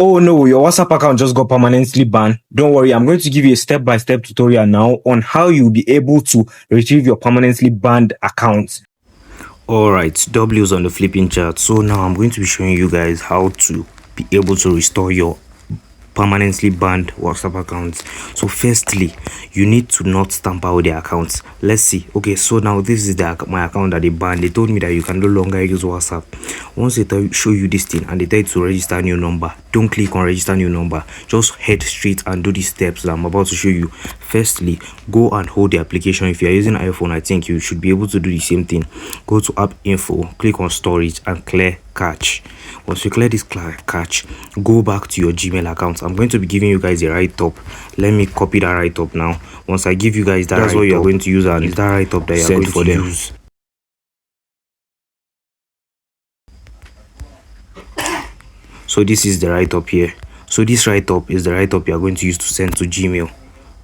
Oh no, your WhatsApp account just got permanently banned. Don't worry, I'm going to give you a step-by-step tutorial now on how you'll be able to retrieve your permanently banned account. Alright, W's on the flipping chart. So now I'm going to be showing you guys how to be able to restore your permanently banned WhatsApp accounts. So firstly, you need to not stamp out the accounts. Let's see. Okay, so now this is my account that they banned. They told me that you can no longer use WhatsApp. Once they show you this thing and they tell you to register a new number, don't click on register new number. Just head straight and do the steps that I'm about to show you. Firstly, go and hold the application. If you're using iPhone, I think you should be able to do the same thing. Go to app info, click on storage and clear cache. Once you clear this cache, go back to your Gmail account. I'm going to be giving you guys a write-up. Let me copy that write-up now. Once I give you guys that, that's what you're going to use, and is that write-up that you're going to use. So this is the write-up here. So this write-up is the write-up you're going to use to send to Gmail,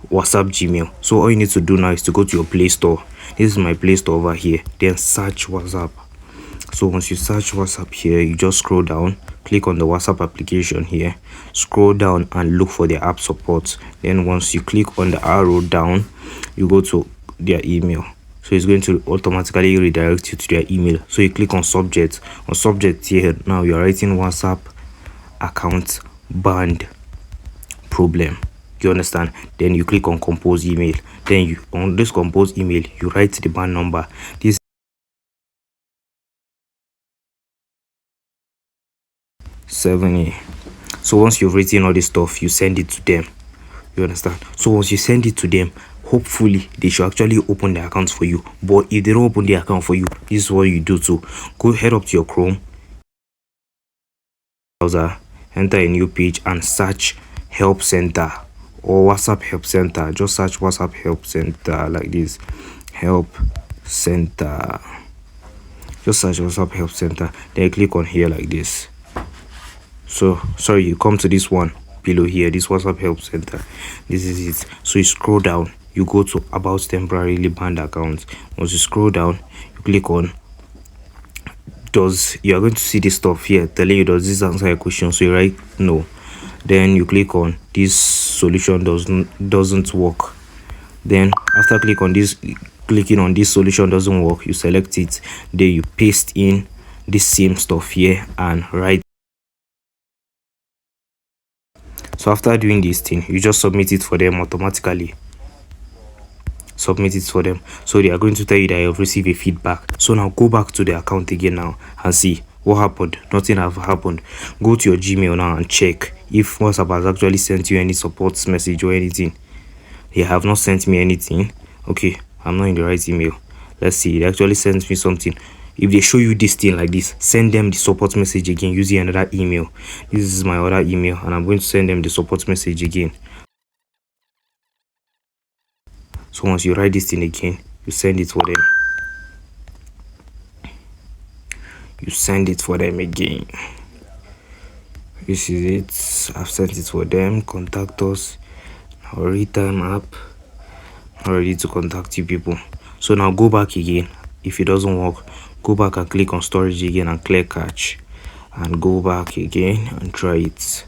WhatsApp Gmail. So all you need to do now is to go to your Play Store. This is my Play Store over here. Then search WhatsApp. So once you search WhatsApp here, you just scroll down, click on the WhatsApp application here, scroll down and look for their app support. Then once you click on the arrow down, you go to their email. So it's going to automatically redirect you to their email. So you click on subject. On subject here, now you're writing WhatsApp account banned problem. You understand? Then you click on compose email. Then you on this compose email, you write the ban number. This 7A. So once you've written all this stuff, you send it to them. You understand? So once you send it to them, hopefully they should actually open the accounts for you. But if they don't open the account for you, this is what you do too. Go head up to your Chrome browser, enter a new page and search help center or WhatsApp help center. Just search WhatsApp help center like this. Help center. Just search WhatsApp help center. Then click on here like this. So sorry, you come to this one below here, this WhatsApp help center. This is it. So you scroll down, you go to about temporarily banned accounts. Once you scroll down, you click on you are going to see this stuff here telling you does this answer your question. So you write no. Then you click on this solution doesn't work. Then after clicking on this solution doesn't work, you select it. Then you paste in this same stuff here and write. So after doing this thing, you just submit it for them automatically. Submit it for them. So they are going to tell you that you have received a feedback. So now go back to the account again now and see what happened. Nothing have happened. Go to your Gmail now and check if WhatsApp has actually sent you any support message or anything. They have not sent me anything. Okay, I'm not in the right email. Let's see. They actually sent me something. If they show you this thing like this, send them the support message again using another email. This is my other email and I'm going to send them the support message again. So once you write this thing again, you send it for them. You send it for them again. This is it. I've sent it for them. Contact us. Our writeup app. I'm ready to contact you people. So now go back again. If it doesn't work, go back and click on storage again and clear cache. And go back again and try it.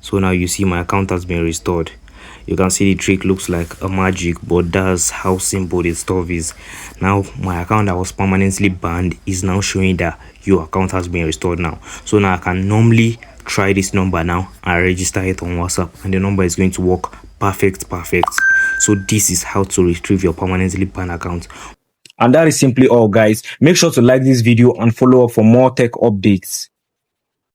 So now you see my account has been restored. You can see the trick looks like a magic, but that's how simple this stuff is. Now my account that was permanently banned is now showing that your account has been restored now. So now I can normally try this number now and register it on WhatsApp, and the number is going to work perfect. So this is how to retrieve your permanently banned account. And that is simply all, guys. Make sure to like this video and follow up for more tech updates.